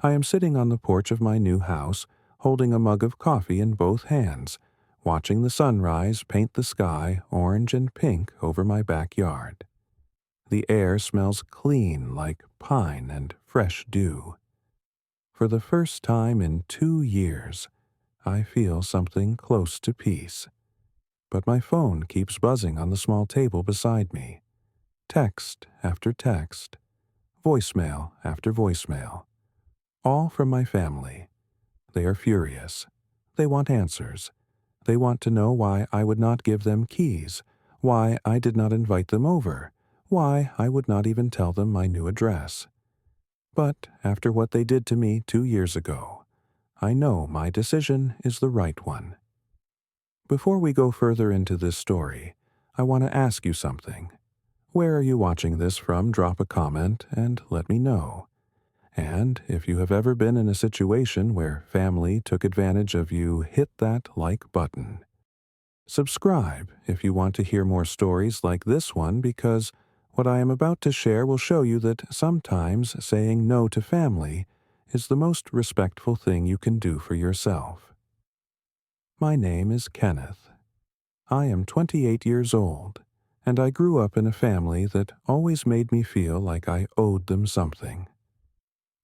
I am sitting on the porch of my new house, holding a mug of coffee in both hands, watching the sunrise paint the sky orange and pink over my backyard. The air smells clean like pine and fresh dew. For the first time in 2 years, I feel something close to peace. But my phone keeps buzzing on the small table beside me. Text after text, voicemail after voicemail. All from my family. They are furious. They want answers. They want to know why I would not give them keys, why I did not invite them over, why I would not even tell them my new address. But after what they did to me 2 years ago, I know my decision is the right one. Before we go further into this story, I want to ask you something. Where are you watching this from? Drop a comment and let me know. And if you have ever been in a situation where family took advantage of you, hit that like button. Subscribe if you want to hear more stories like this one, because what I am about to share will show you that sometimes saying no to family is the most respectful thing you can do for yourself. My name is Kenneth. I am 28 years old, and I grew up in a family that always made me feel like I owed them something.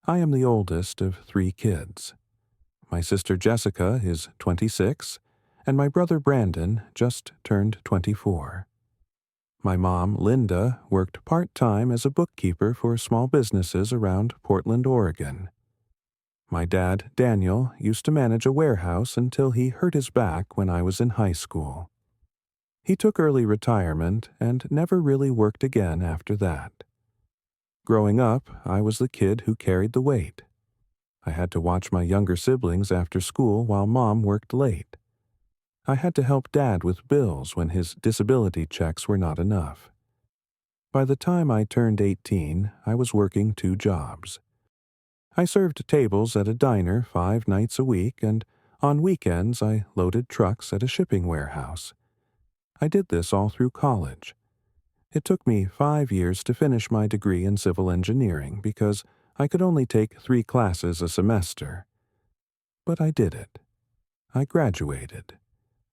I am the oldest of 3 kids. My sister Jessica is 26, and my brother Brandon just turned 24. My mom, Linda, worked part-time as a bookkeeper for small businesses around Portland, Oregon. My dad, Daniel, used to manage a warehouse until he hurt his back when I was in high school. He took early retirement and never really worked again after that. Growing up, I was the kid who carried the weight. I had to watch my younger siblings after school while Mom worked late. I had to help Dad with bills when his disability checks were not enough. By the time I turned 18, I was working 2 jobs. I served tables at a diner 5 nights a week, and on weekends I loaded trucks at a shipping warehouse. I did this all through college. It took me 5 years to finish my degree in civil engineering because I could only take 3 classes a semester. But I did it. I graduated.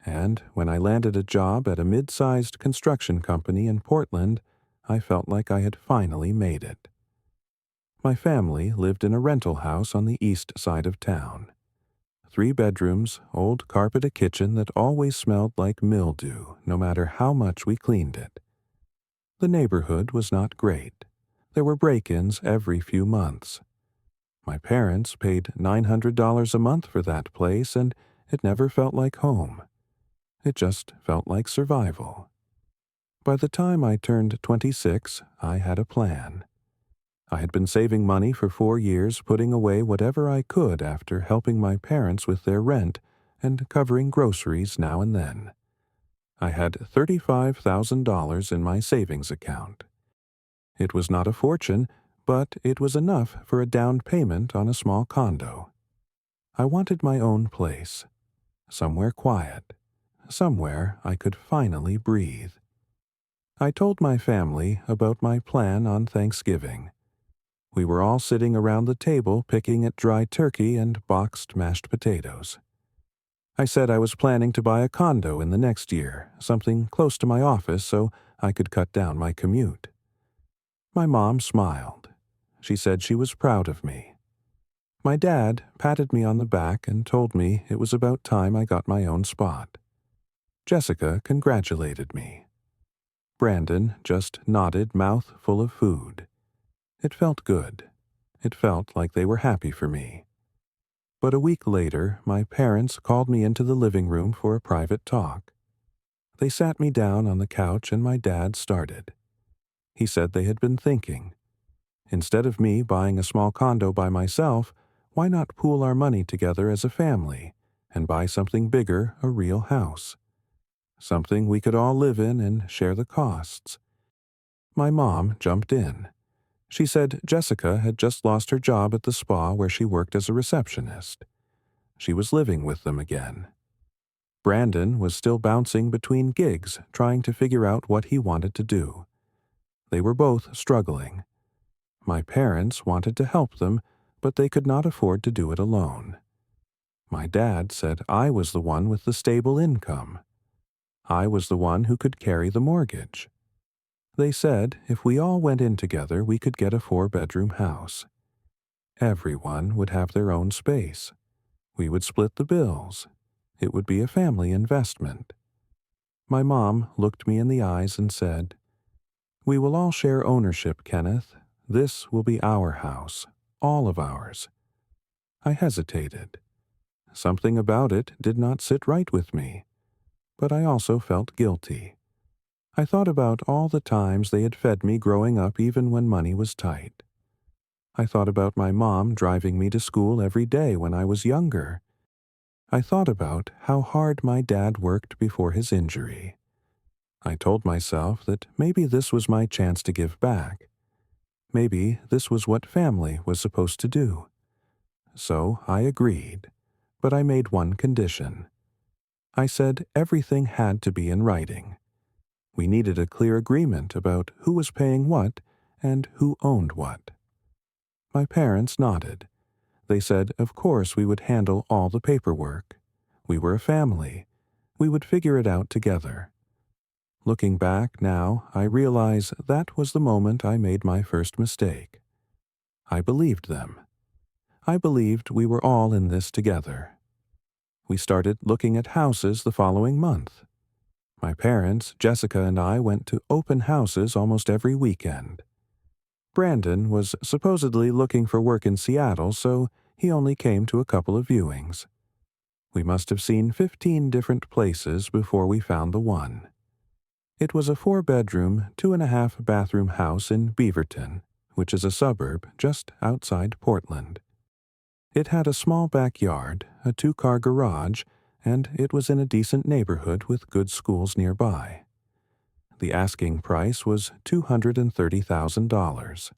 And when I landed a job at a mid-sized construction company in Portland, I felt like I had finally made it. My family lived in a rental house on the east side of town. 3 bedrooms, old carpet, a kitchen that always smelled like mildew, no matter how much we cleaned it. The neighborhood was not great. There were break-ins every few months. My parents paid $900 a month for that place, and it never felt like home. It just felt like survival. By the time I turned 26, I had a plan. I had been saving money for 4 years, putting away whatever I could after helping my parents with their rent and covering groceries now and then. I had $35,000 in my savings account. It was not a fortune, but it was enough for a down payment on a small condo. I wanted my own place, somewhere quiet, somewhere I could finally breathe. I told my family about my plan on Thanksgiving. We were all sitting around the table picking at dry turkey and boxed mashed potatoes. I said I was planning to buy a condo in the next year, something close to my office so I could cut down my commute. My mom smiled. She said she was proud of me. My dad patted me on the back and told me it was about time I got my own spot. Jessica congratulated me. Brandon just nodded, mouth full of food. It felt good. It felt like they were happy for me. But a week later, my parents called me into the living room for a private talk. They sat me down on the couch and my dad started. He said they had been thinking. Instead of me buying a small condo by myself, why not pool our money together as a family and buy something bigger, a real house? Something we could all live in and share the costs. My mom jumped in. She said Jessica had just lost her job at the spa where she worked as a receptionist. She was living with them again. Brandon was still bouncing between gigs, trying to figure out what he wanted to do. They were both struggling. My parents wanted to help them, but they could not afford to do it alone. My dad said I was the one with the stable income. I was the one who could carry the mortgage. They said if we all went in together, we could get a 4-bedroom house. Everyone would have their own space. We would split the bills. It would be a family investment. My mom looked me in the eyes and said, "We will all share ownership, Kenneth. This will be our house, all of ours." I hesitated. Something about it did not sit right with me, but I also felt guilty. I thought about all the times they had fed me growing up even when money was tight. I thought about my mom driving me to school every day when I was younger. I thought about how hard my dad worked before his injury. I told myself that maybe this was my chance to give back. Maybe this was what family was supposed to do. So I agreed, but I made one condition. I said everything had to be in writing. We needed a clear agreement about who was paying what and who owned what. My parents nodded. They said of course we would handle all the paperwork. We were a family. We would figure it out together. Looking back now, I realize that was the moment I made my first mistake. I believed them. I believed we were all in this together. We started looking at houses the following month. My parents, Jessica, and I went to open houses almost every weekend. Brandon was supposedly looking for work in Seattle, so he only came to a couple of viewings. We must have seen 15 different places before we found the one. It was a 4-bedroom, 2.5-bathroom house in Beaverton, which is a suburb just outside Portland. It had a small backyard, a 2-car garage, and it was in a decent neighborhood with good schools nearby. The asking price was $230,000.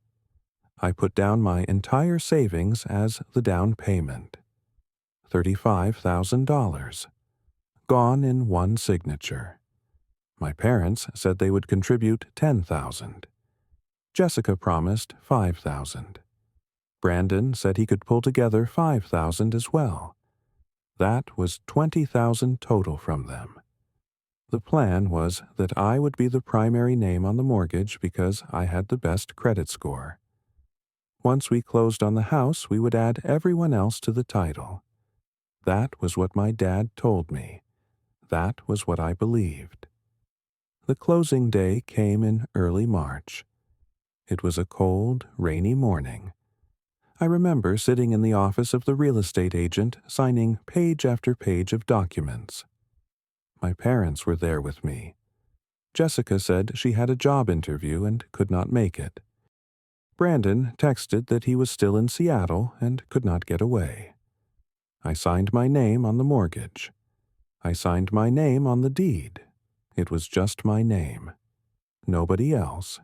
I put down my entire savings as the down payment. $35,000. Gone in one signature. My parents said they would contribute $10,000. Jessica promised $5,000. Brandon said he could pull together $5,000 as well. That was $20,000 total from them. The plan was that I would be the primary name on the mortgage because I had the best credit score. Once we closed on the house, we would add everyone else to the title. That was what my dad told me. That was what I believed. The closing day came in early March. It was a cold, rainy morning. I remember sitting in the office of the real estate agent signing page after page of documents. My parents were there with me. Jessica said she had a job interview and could not make it. Brandon texted that he was still in Seattle and could not get away. I signed my name on the mortgage. I signed my name on the deed. It was just my name. Nobody else.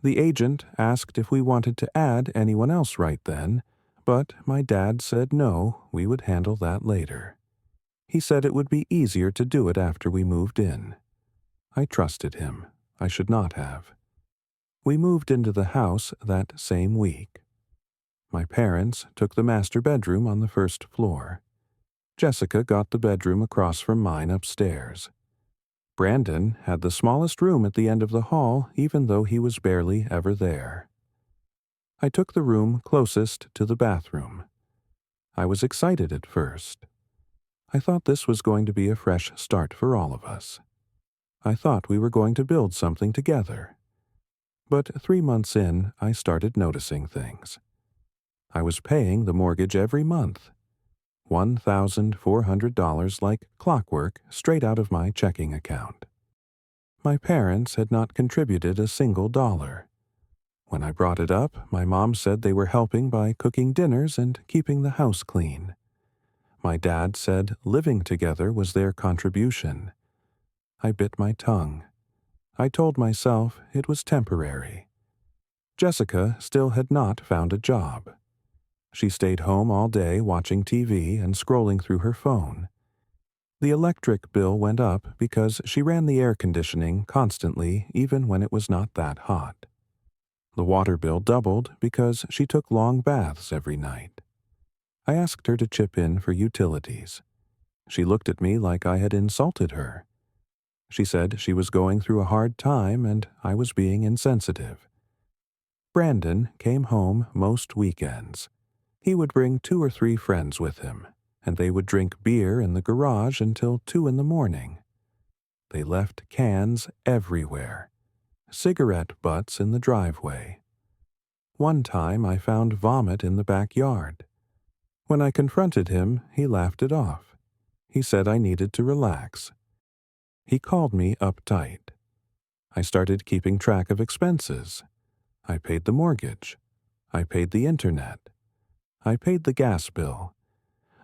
The agent asked if we wanted to add anyone else right then, but my dad said no, we would handle that later. He said it would be easier to do it after we moved in. I trusted him. I should not have. We moved into the house that same week. My parents took the master bedroom on the first floor. Jessica got the bedroom across from mine upstairs. Brandon had the smallest room at the end of the hall, even though he was barely ever there. I took the room closest to the bathroom. I was excited at first. I thought this was going to be a fresh start for all of us. I thought we were going to build something together. But 3 months in, I started noticing things. I was paying the mortgage every month. $1,400 like clockwork straight out of my checking account. My parents had not contributed a single dollar. When I brought it up, my mom said they were helping by cooking dinners and keeping the house clean. My dad said living together was their contribution. I bit my tongue. I told myself it was temporary. Jessica still had not found a job. She stayed home all day watching TV and scrolling through her phone. The electric bill went up because she ran the air conditioning constantly even when it was not that hot. The water bill doubled because she took long baths every night. I asked her to chip in for utilities. She looked at me like I had insulted her. She said she was going through a hard time and I was being insensitive. Brandon came home most weekends. He would bring 2 or 3 friends with him, and they would drink beer in the garage until 2 in the morning. They left cans everywhere, cigarette butts in the driveway. One time I found vomit in the backyard. When I confronted him, he laughed it off. He said I needed to relax. He called me uptight. I started keeping track of expenses. I paid the mortgage. I paid the internet. I paid the gas bill.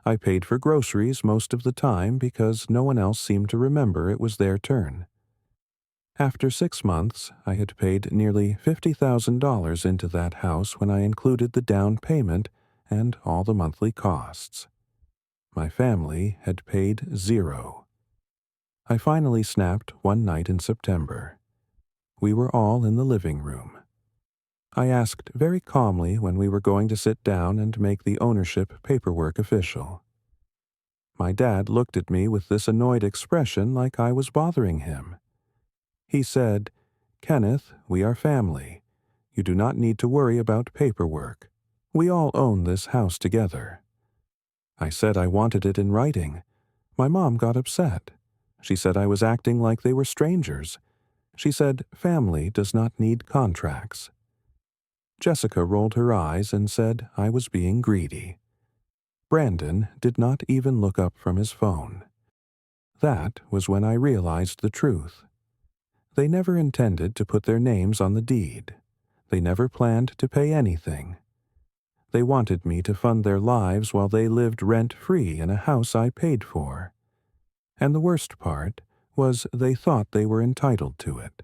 I paid for groceries most of the time because no one else seemed to remember it was their turn. After 6 months, I had paid nearly $50,000 into that house when I included the down payment and all the monthly costs. My family had paid 0. I finally snapped one night in September. We were all in the living room. I asked very calmly when we were going to sit down and make the ownership paperwork official. My dad looked at me with this annoyed expression like I was bothering him. He said, "Kenneth, we are family. You do not need to worry about paperwork. We all own this house together." I said I wanted it in writing. My mom got upset. She said I was acting like they were strangers. She said family does not need contracts. Jessica rolled her eyes and said I was being greedy. Brandon did not even look up from his phone. That was when I realized the truth. They never intended to put their names on the deed. They never planned to pay anything. They wanted me to fund their lives while they lived rent-free in a house I paid for. And the worst part was they thought they were entitled to it.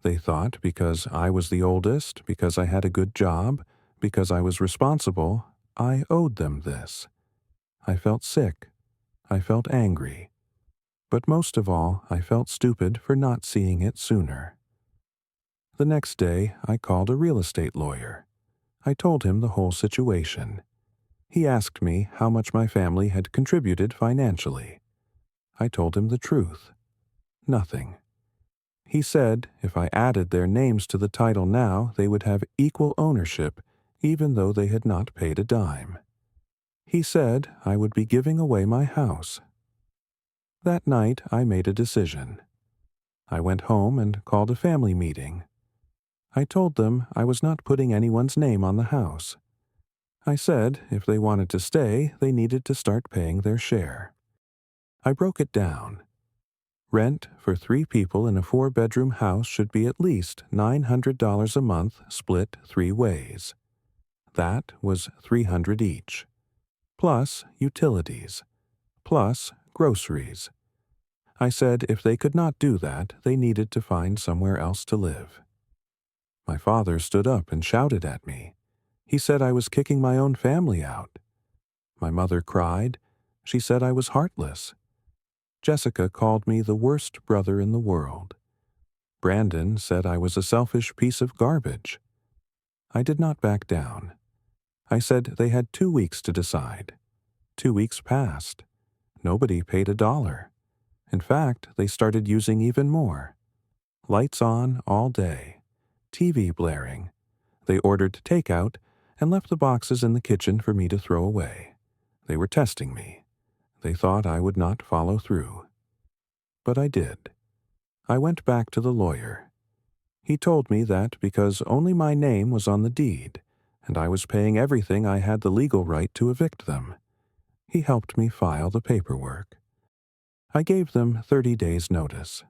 They thought because I was the oldest, because I had a good job, because I was responsible, I owed them this. I felt sick. I felt angry. But most of all, I felt stupid for not seeing it sooner. The next day, I called a real estate lawyer. I told him the whole situation. He asked me how much my family had contributed financially. I told him the truth. Nothing. He said if I added their names to the title now, they would have equal ownership, even though they had not paid a dime. He said I would be giving away my house. That night, I made a decision. I went home and called a family meeting. I told them I was not putting anyone's name on the house. I said if they wanted to stay, they needed to start paying their share. I broke it down. Rent for 3 people in a 4-bedroom house should be at least $900 a month split 3 ways. That was $300 each. Plus utilities. Plus groceries. I said if they could not do that, they needed to find somewhere else to live. My father stood up and shouted at me. He said I was kicking my own family out. My mother cried. She said I was heartless. Jessica called me the worst brother in the world. Brandon said I was a selfish piece of garbage. I did not back down. I said they had 2 weeks to decide. 2 weeks passed. Nobody paid $1. In fact, they started using even more. Lights on all day. TV blaring. They ordered takeout and left the boxes in the kitchen for me to throw away. They were testing me. They thought I would not follow through. But I did. I went back to the lawyer. He told me that because only my name was on the deed, and I was paying everything, I had the legal right to evict them. He helped me file the paperwork. I gave them 30 days' notice.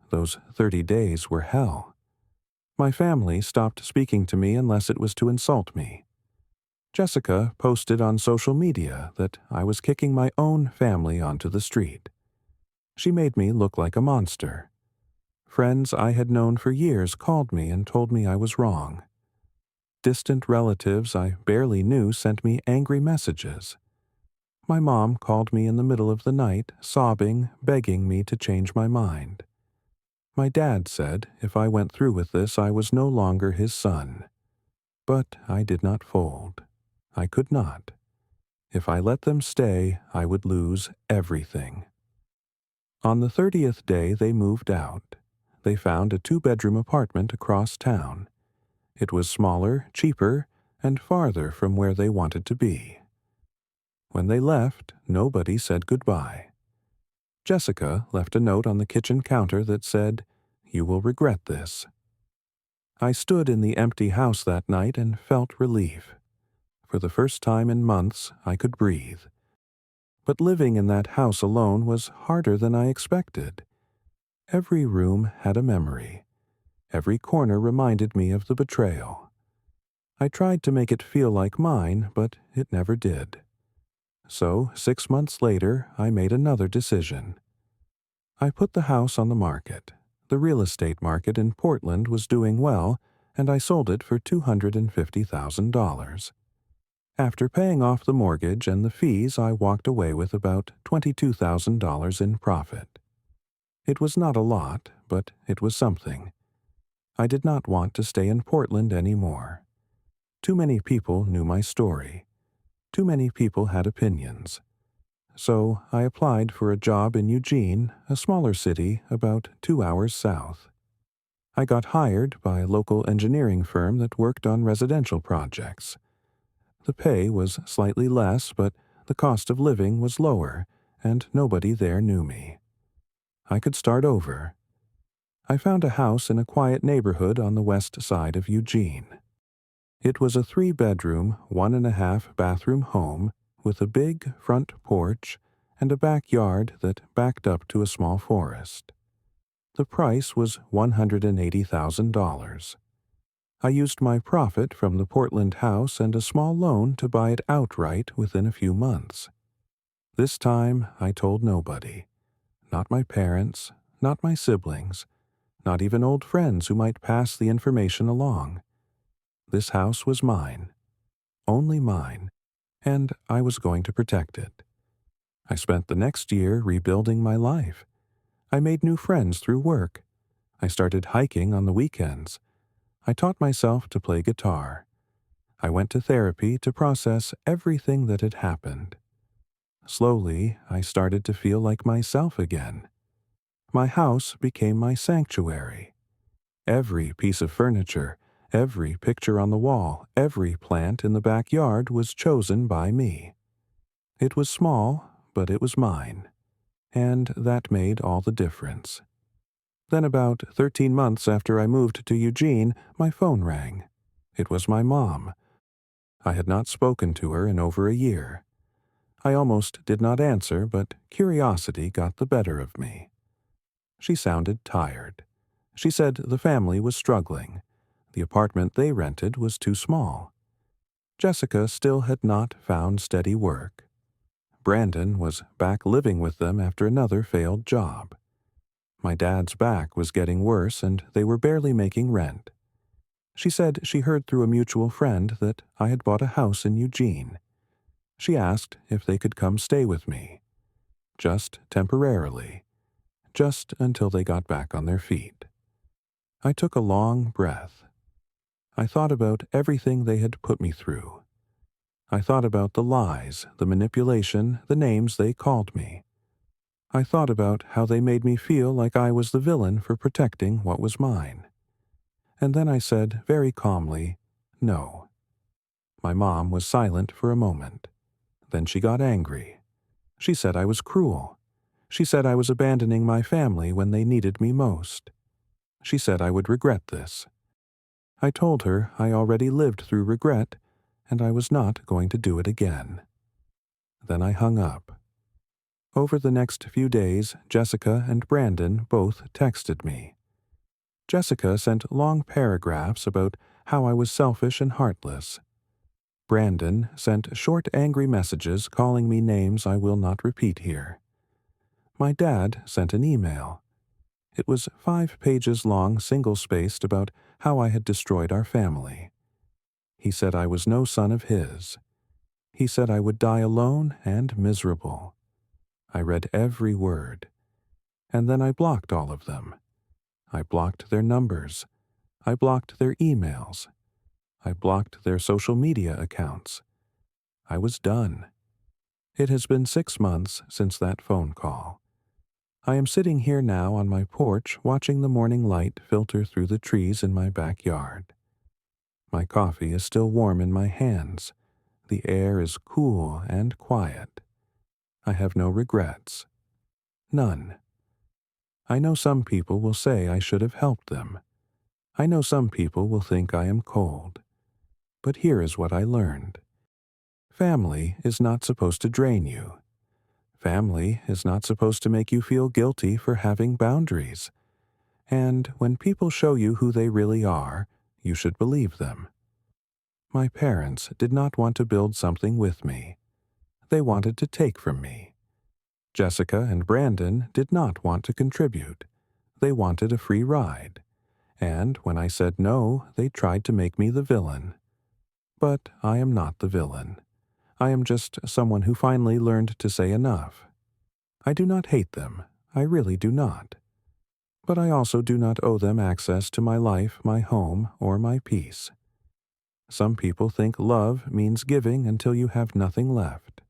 Those 30 days were hell. My family stopped speaking to me unless it was to insult me. Jessica posted on social media that I was kicking my own family onto the street. She made me look like a monster. Friends I had known for years called me and told me I was wrong. Distant relatives I barely knew sent me angry messages. My mom called me in the middle of the night, sobbing, begging me to change my mind. My dad said if I went through with this, I was no longer his son. But I did not fold. I could not. If I let them stay, I would lose everything. On the 30th day, they moved out. They found a 2-bedroom apartment across town. It was smaller, cheaper, and farther from where they wanted to be. When they left, nobody said goodbye. Jessica left a note on the kitchen counter that said, "You will regret this." I stood in the empty house that night and felt relief. For the first time in months, I could breathe. But living in that house alone was harder than I expected. Every room had a memory. Every corner reminded me of the betrayal. I tried to make it feel like mine, but it never did. So, 6 months later, I made another decision. I put the house on the market. The real estate market in Portland was doing well, and I sold it for $250,000. After paying off the mortgage and the fees, I walked away with about $22,000 in profit. It was not a lot, but it was something. I did not want to stay in Portland anymore. Too many people knew my story. Too many people had opinions. So I applied for a job in Eugene, a smaller city about 2 hours south. I got hired by a local engineering firm that worked on residential projects. The pay was slightly less, but the cost of living was lower, and nobody there knew me. I could start over. I found a house in a quiet neighborhood on the west side of Eugene. It was a 3-bedroom, 1.5-bathroom home with a big front porch and a backyard that backed up to a small forest. The price was $180,000. I used my profit from the Portland house and a small loan to buy it outright within a few months. This time I told nobody. Not my parents, not my siblings, not even old friends who might pass the information along. This house was mine, only mine, and I was going to protect it. I spent the next year rebuilding my life. I made new friends through work. I started hiking on the weekends. I taught myself to play guitar. I went to therapy to process everything that had happened. Slowly, I started to feel like myself again. My house became my sanctuary. Every piece of furniture, every picture on the wall, every plant in the backyard was chosen by me. It was small, but it was mine. And that made all the difference. Then about 13 months after I moved to Eugene, my phone rang. It was my mom. I had not spoken to her in over a year. I almost did not answer, but curiosity got the better of me. She sounded tired. She said the family was struggling. The apartment they rented was too small. Jessica still had not found steady work. Brandon was back living with them after another failed job. My dad's back was getting worse and they were barely making rent. She said she heard through a mutual friend that I had bought a house in Eugene. She asked if they could come stay with me. Just temporarily. Just until they got back on their feet. I took a long breath. I thought about everything they had put me through. I thought about the lies, the manipulation, the names they called me. I thought about how they made me feel like I was the villain for protecting what was mine. And then I said very calmly, no. My mom was silent for a moment. Then she got angry. She said I was cruel. She said I was abandoning my family when they needed me most. She said I would regret this. I told her I already lived through regret, and I was not going to do it again. Then I hung up. Over the next few days, Jessica and Brandon both texted me. Jessica sent long paragraphs about how I was selfish and heartless. Brandon sent short angry messages calling me names I will not repeat here. My dad sent an email. It was 5 pages long, single-spaced, about how I had destroyed our family. He said I was no son of his. He said I would die alone and miserable. I read every word. And then I blocked all of them. I blocked their numbers. I blocked their emails. I blocked their social media accounts. I was done. It has been 6 months since that phone call. I am sitting here now on my porch watching the morning light filter through the trees in my backyard. My coffee is still warm in my hands. The air is cool and quiet. I have no regrets. None. I know some people will say I should have helped them. I know some people will think I am cold. But here is what I learned. Family is not supposed to drain you. Family is not supposed to make you feel guilty for having boundaries. And when people show you who they really are, you should believe them. My parents did not want to build something with me. They wanted to take from me. Jessica and Brandon did not want to contribute. They wanted a free ride. And when I said no, they tried to make me the villain. But I am not the villain. I am just someone who finally learned to say enough. I do not hate them. I really do not. But I also do not owe them access to my life, my home, or my peace. Some people think love means giving until you have nothing left.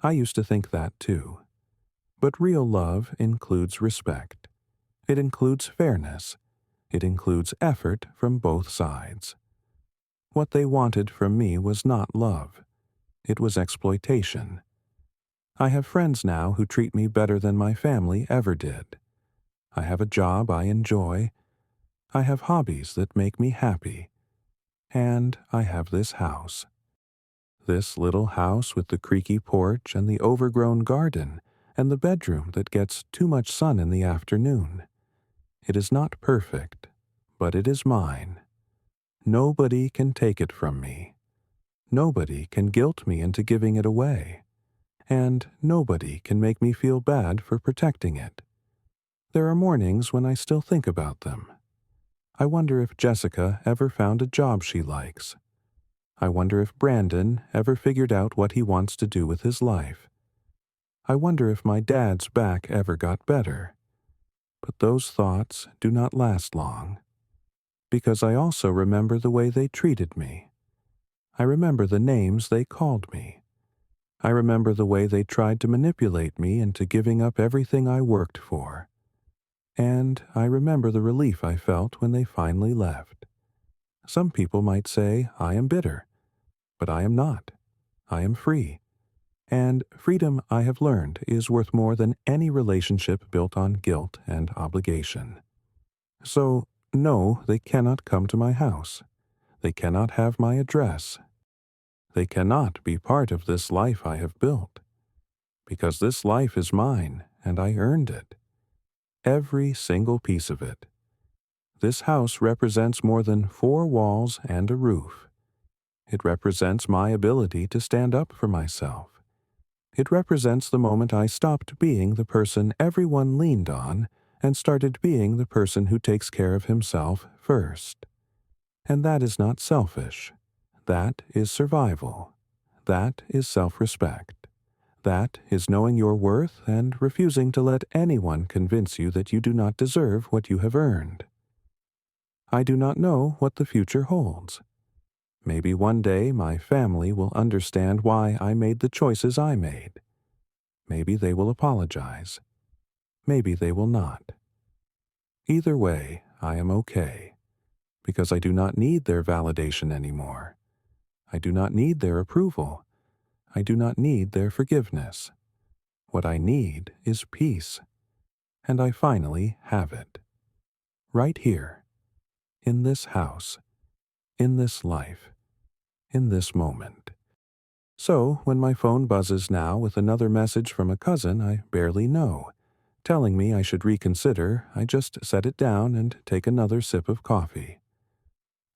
I used to think that too. But real love includes respect. It includes fairness. It includes effort from both sides. What they wanted from me was not love. It was exploitation. I have friends now who treat me better than my family ever did. I have a job I enjoy. I have hobbies that make me happy. And I have this house. This little house with the creaky porch and the overgrown garden and the bedroom that gets too much sun in the afternoon. It is not perfect, but it is mine. Nobody can take it from me. Nobody can guilt me into giving it away. And nobody can make me feel bad for protecting it. There are mornings when I still think about them. I wonder if Jessica ever found a job she likes. I wonder if Brandon ever figured out what he wants to do with his life. I wonder if my dad's back ever got better. But those thoughts do not last long. Because I also remember the way they treated me. I remember the names they called me. I remember the way they tried to manipulate me into giving up everything I worked for. And I remember the relief I felt when they finally left. Some people might say I am bitter, but I am not. I am free. And freedom, I have learned, is worth more than any relationship built on guilt and obligation. So, no, they cannot come to my house. They cannot have my address. They cannot be part of this life I have built. Because this life is mine, and I earned it. Every single piece of it. This house represents more than 4 walls and a roof. It represents my ability to stand up for myself. It represents the moment I stopped being the person everyone leaned on and started being the person who takes care of himself first. And that is not selfish. That is survival. That is self-respect. That is knowing your worth and refusing to let anyone convince you that you do not deserve what you have earned. I do not know what the future holds. Maybe one day my family will understand why I made the choices I made. Maybe they will apologize. Maybe they will not. Either way, I am okay, because I do not need their validation anymore. I do not need their approval. I do not need their forgiveness. What I need is peace, and I finally have it. Right here, in this house, in this life, in this moment. So, when my phone buzzes now with another message from a cousin I barely know, telling me I should reconsider, I just set it down and take another sip of coffee.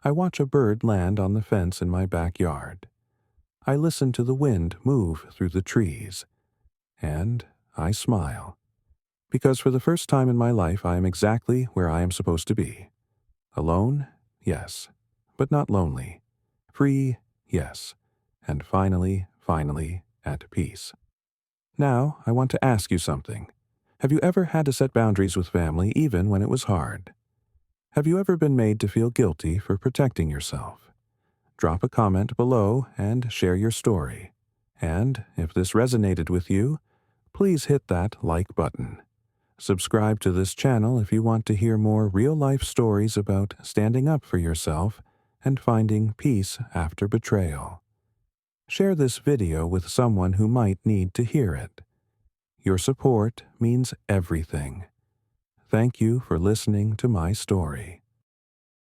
I watch a bird land on the fence in my backyard. I listen to the wind move through the trees. And I smile. Because for the first time in my life I am exactly where I am supposed to be. Alone? Yes. But not lonely. Free? Yes. And finally, at peace. Now, I want to ask you something. Have you ever had to set boundaries with family even when it was hard? Have you ever been made to feel guilty for protecting yourself? Drop a comment below and share your story. And if this resonated with you, please hit that like button. Subscribe to this channel if you want to hear more real-life stories about standing up for yourself and finding peace after betrayal. Share this video with someone who might need to hear it. Your support means everything. Thank you for listening to my story.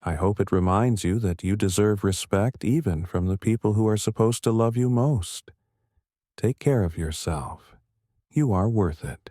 I hope it reminds you that you deserve respect even from the people who are supposed to love you most. Take care of yourself. You are worth it.